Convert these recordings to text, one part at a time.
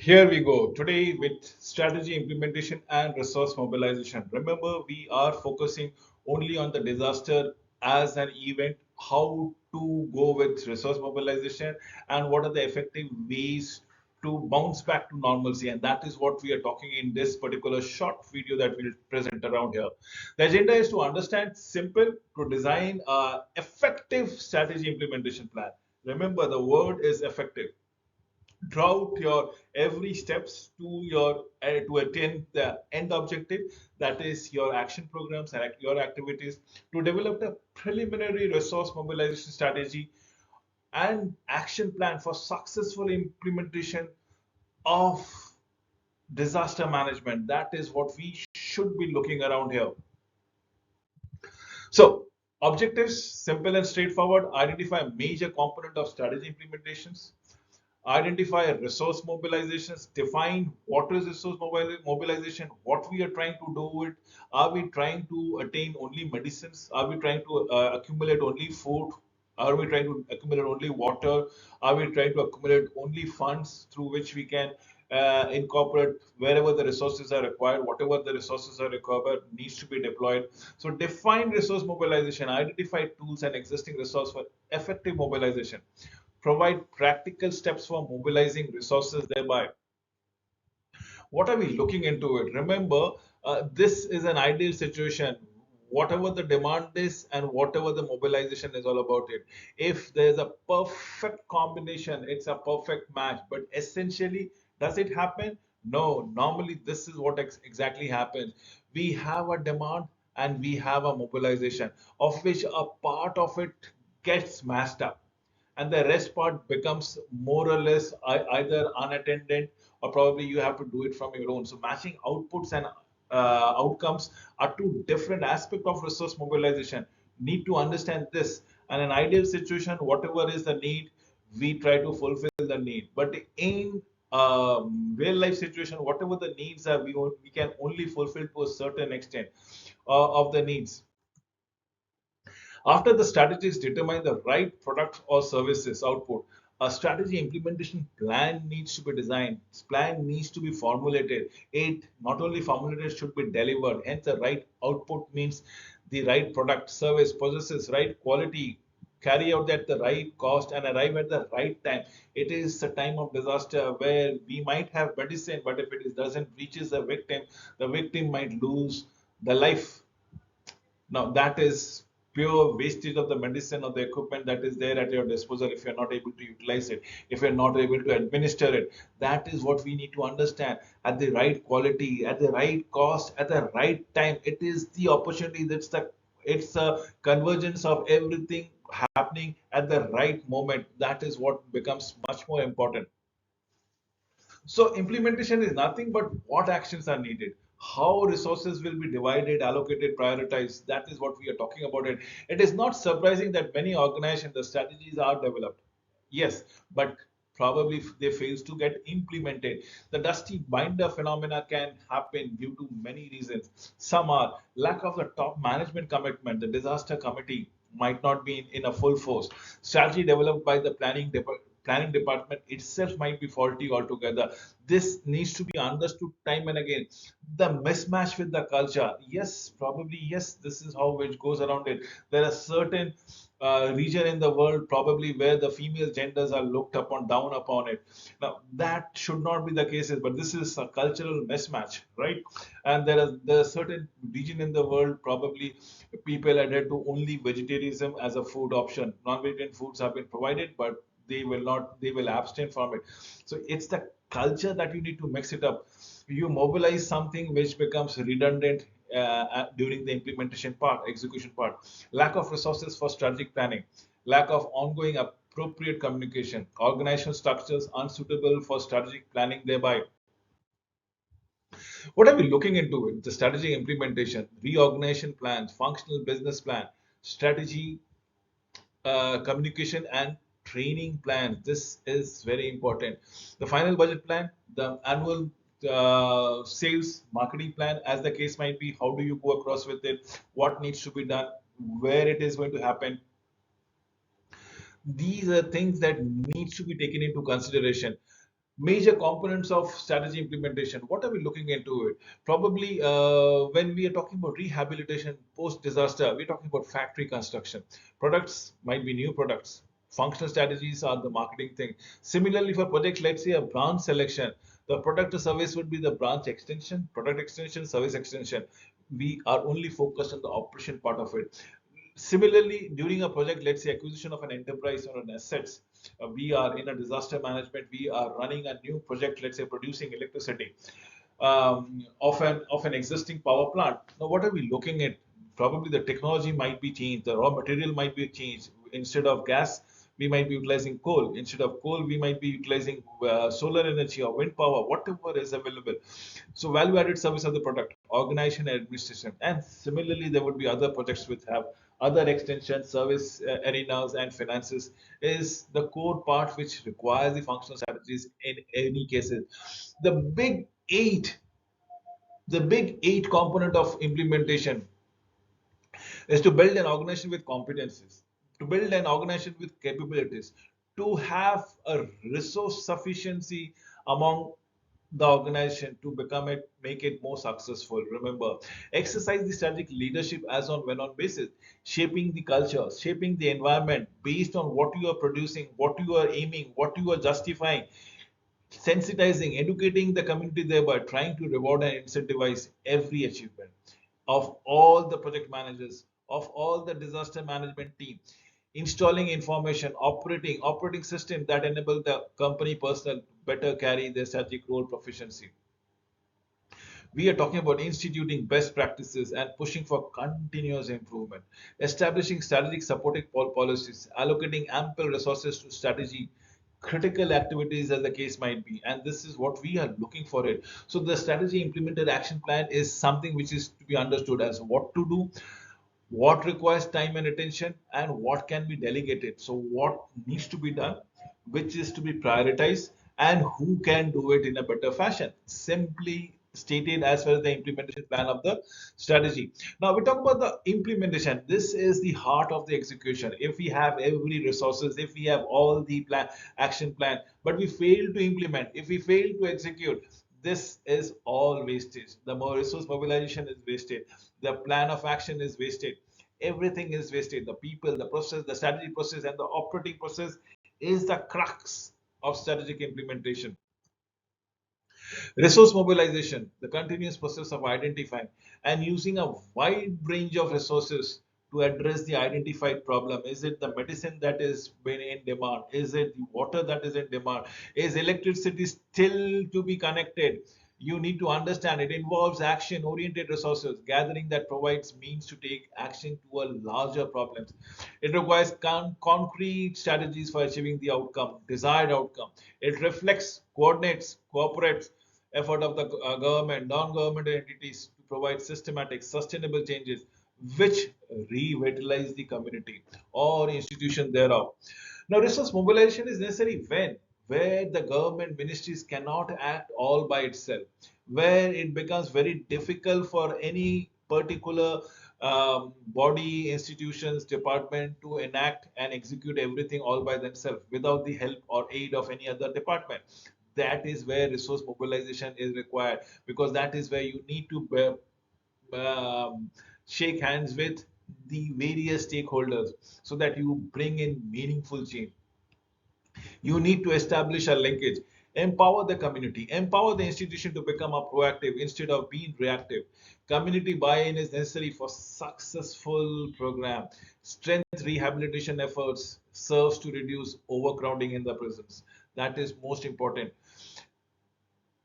Here we go today with strategy implementation and resource mobilization. Remember, we are focusing only on the disaster as an event, how to go with resource mobilization, and what are the effective ways to bounce back to normalcy. And that is what we are talking in this particular short video that we'll present around here. The agenda is to understand simple to design a effective strategy implementation plan. Remember, the word is effective. Draw out your every steps to attain the end objective, that is your action programs and your activities, to develop a preliminary resource mobilization strategy and action plan for successful implementation of disaster management. That is what we should be looking around here. So objectives, simple and straightforward. Identify a major component of strategy implementations. Identify resource mobilizations, define what is resource mobilization, what we are trying to do with. Are we trying to attain only medicines? Are we trying to accumulate only food? Are we trying to accumulate only water? Are we trying to accumulate only funds through which we can incorporate wherever the resources are required? Whatever the resources are required needs to be deployed. So define resource mobilization, identify tools and existing resource for effective mobilization, provide practical steps for mobilizing resources thereby. What are we looking into it? Remember, this is an ideal situation. Whatever the demand is and whatever the mobilization is all about it. If there's a perfect combination, it's a perfect match. But essentially, does it happen? No. Normally, this is what exactly happens. We have a demand and we have a mobilization, of which a part of it gets mashed up and the rest part becomes more or less either unattended or probably you have to do it from your own. So matching outputs and outcomes are two different aspects of resource mobilization. Need to understand this. And an ideal situation, whatever is the need, we try to fulfill the need. But in real life situation, whatever the needs are, we can only fulfill to a certain extent of the needs. After the strategists determine the right product or services output, a strategy implementation plan needs to be designed. This plan needs to be formulated. It not only formulated should be delivered. Hence, the right output means the right product, service, possesses right quality, carry out at the right cost and arrive at the right time. It is a time of disaster where we might have medicine, but if it doesn't reaches the victim might lose the life. Now, that is pure wastage of the medicine or the equipment that is there at your disposal if you're not able to utilize it, if you're not able to administer it. That is what we need to understand at the right quality, at the right cost, at the right time. It is the opportunity it's a convergence of everything happening at the right moment. That is what becomes much more important. So implementation is nothing but what actions are needed, how resources will be divided, allocated, prioritized. That is what we are talking about. It is not surprising that many organizations, the strategies are developed. Yes, but probably they fails to get implemented. The dusty binder phenomena can happen due to many reasons. Some are lack of the top management commitment. The disaster committee might not be in a full force. Strategy developed by the planning department itself might be faulty altogether. This needs to be understood time and again. The mismatch with the culture, yes, probably yes, this is how it goes around it. There are certain region in the world probably where the female genders are looked upon, down upon it. Now that should not be the cases, but this is a cultural mismatch, right? And there are certain region in the world probably people adhere to only vegetarianism as a food option. Non-vegetarian foods have been provided, but they will abstain from it. So it's the culture that you need to mix it up. You mobilize something which becomes redundant during the implementation part, execution part. Lack of resources for strategic planning, lack of ongoing appropriate communication, organizational structures unsuitable for strategic planning thereby. What are we looking into it? The strategy implementation, reorganization plans, functional business plan, strategy, communication and training plans. This is very important. The final budget plan, the annual sales marketing plan, as the case might be. How do you go across with it? What needs to be done? Where it is going to happen? These are things that needs to be taken into consideration. Major components of strategy implementation. What are we looking into it? Probably when we are talking about rehabilitation post disaster, we're talking about factory construction. Products might be new products. Functional strategies are the marketing thing. Similarly, for project, let's say a branch selection, the product to service would be the branch extension, product extension, service extension. We are only focused on the operation part of it. Similarly, during a project, let's say acquisition of an enterprise or an assets, we are in a disaster management, we are running a new project, let's say producing electricity of an existing power plant. Now, what are we looking at? Probably the technology might be changed, the raw material might be changed. Instead of gas, we might be utilizing coal. Instead of coal, we might be utilizing solar energy or wind power, whatever is available. So value added service of the product, organization and administration. And similarly, there would be other projects which have other extensions, service arenas and finances is the core part which requires the functional strategies in any cases. The big eight, the big eight component of implementation is to build an organization with competencies, to build an organization with capabilities, to have a resource sufficiency among the organization to become it, make it more successful. Remember, exercise the strategic leadership as on when on basis, shaping the culture, shaping the environment based on what you are producing, what you are aiming, what you are justifying, sensitizing, educating the community, thereby trying to reward and incentivize every achievement of all the project managers, of all the disaster management team, installing information, operating system that enable the company personnel better carry their strategic role proficiency. We are talking about instituting best practices and pushing for continuous improvement, establishing strategic supporting policies, allocating ample resources to strategy, critical activities as the case might be. And this is what we are looking for it. So the strategy implemented action plan is something which is to be understood as what to do, what requires time and attention, and what can be delegated. So what needs to be done, which is to be prioritized, and who can do it in a better fashion, simply stated as far as the implementation plan of the strategy. Now we talk about the implementation. This is the heart of the execution. If we have every resources, if we have all the action plan, but we fail to implement, if we fail to execute, this is all wastage. The more resource mobilization is wasted, the plan of action is wasted, everything is wasted. The people, the process, the strategy process, and the operating process is the crux of strategic implementation. Resource mobilization, the continuous process of identifying and using a wide range of resources to address the identified problem. Is it the medicine that is been in demand? Is it the water that is in demand? Is electricity still to be connected? You need to understand it involves action oriented resources, gathering that provides means to take action to a larger problems. It requires concrete strategies for achieving the outcome, desired outcome. It reflects, coordinates, cooperates effort of the government, non-government entities to provide systematic, sustainable changes which revitalize the community or institution thereof. Now, resource mobilization is necessary when where the government ministries cannot act all by itself, where it becomes very difficult for any particular body, institutions, department to enact and execute everything all by themselves without the help or aid of any other department. That is where resource mobilization is required, because that is where you need to shake hands with the various stakeholders so that you bring in meaningful change. You need to establish a linkage, empower the community, empower the institution to become a proactive instead of being reactive. Community buy-in is necessary for successful program. Strength rehabilitation efforts serves to reduce overcrowding in the prisons. That is most important.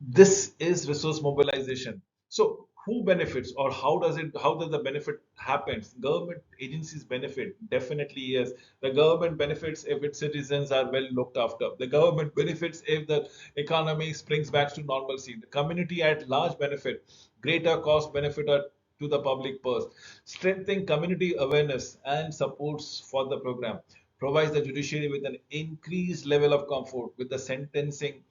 This is resource mobilization. So who benefits, or how does the benefit happens? Government agencies benefit, definitely yes. The government benefits if its citizens are well looked after. The government benefits if the economy springs back to normalcy. The community at large benefit, greater cost benefit to the public purse. Strengthening community awareness and supports for the program provides the judiciary with an increased level of comfort with the sentencing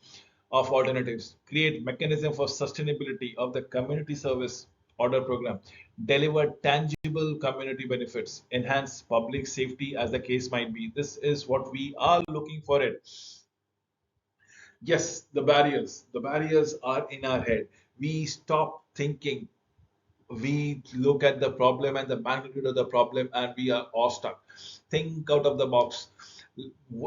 of alternatives, create mechanism for sustainability of the community service order program, deliver tangible community benefits, enhance public safety as the case might be. This is what we are looking for it. Yes, the barriers. The barriers are in our head. We stop thinking, we look at the problem and the magnitude of the problem, and we are awestruck. Think out of the box.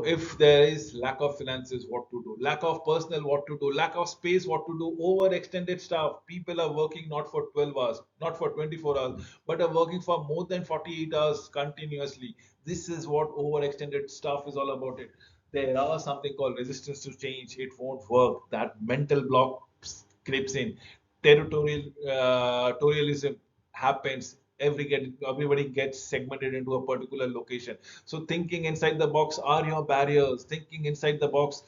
If there is lack of finances, what to do? Lack of personnel, what to do? Lack of space, what to do? Overextended staff. People are working not for 12 hours, not for 24 hours, but are working for more than 48 hours continuously. This is what overextended staff is all about. It. There are something called resistance to change. It won't work. That mental block creeps in. Territorialism happens. Everybody gets segmented into a particular location. So thinking inside the box are your barriers. Thinking inside the box,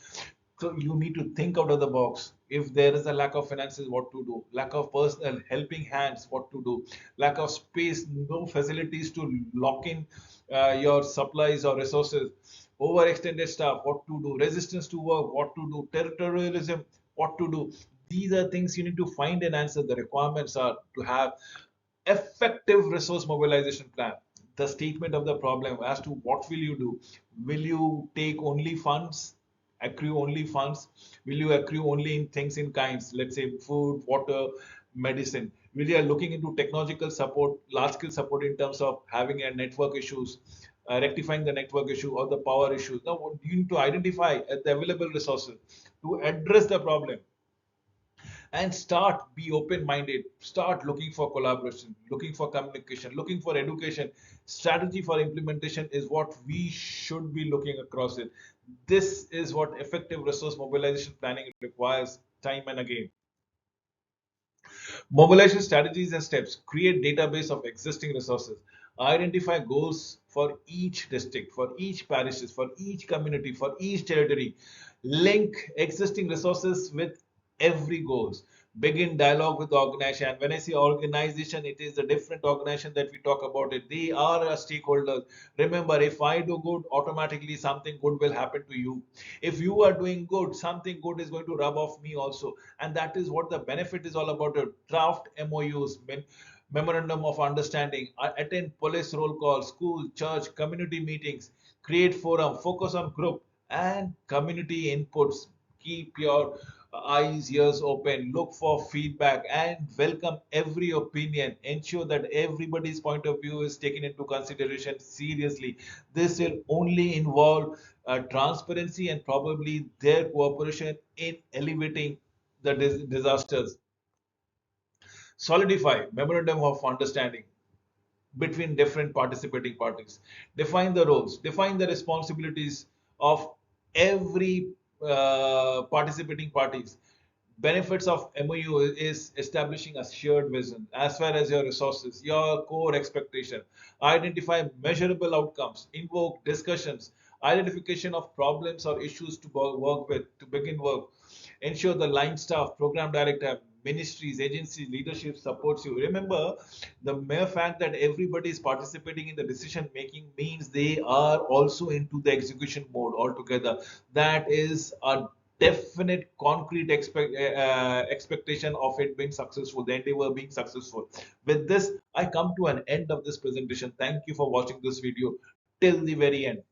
so you need to think out of the box. If there is a lack of finances, what to do? Lack of personal helping hands, what to do? Lack of space, no facilities to lock in your supplies or resources. Overextended staff, what to do? Resistance to work, what to do? Territorialism, what to do? These are things you need to find an answer. The requirements are to have effective resource mobilization plan. The statement of the problem as to what will you do. Will you take only funds, accrue only funds? Will you accrue only in things in kinds, let's say food, water, medicine? Will you are looking into technological support, large scale support in terms of having a network issues, rectifying the network issue or the power issues? Now you need to identify the available resources to address the problem, and start be open minded, start looking for collaboration, looking for communication, looking for education. Strategy for implementation is what we should be looking across it. This is what effective resource mobilization planning requires time and again. Mobilization strategies and steps: create database of existing resources, identify goals for each district, for each parishes, for each community, for each territory, link existing resources with every goals, begin dialogue with the organization. And when I say organization, it is a different organization that we talk about it. They are a stakeholder. Remember, if I do good, automatically something good will happen to you. If you are doing good, something good is going to rub off me also. And that is what the benefit is all about. Draft MOUs, memorandum of understanding, attend police roll call, school, church, community meetings, create forum, focus on group and community inputs. Keep your eyes, ears open, look for feedback and welcome every opinion. Ensure that everybody's point of view is taken into consideration seriously. This will only involve transparency and probably their cooperation in elevating the disasters. Solidify memorandum of understanding between different participating parties. Define the roles, define the responsibilities of every participating parties. Benefits of MOU is establishing a shared vision as far as your resources, your core expectation. Identify measurable outcomes, invoke discussions, identification of problems or issues to work with, to begin work. Ensure the line staff, program director, ministries, agencies, leadership supports you. Remember, the mere fact that everybody is participating in the decision making means they are also into the execution mode altogether. That is a definite concrete expectation of it being successful, the endeavor being successful. With this, I come to an end of this presentation. Thank you for watching this video till the very end.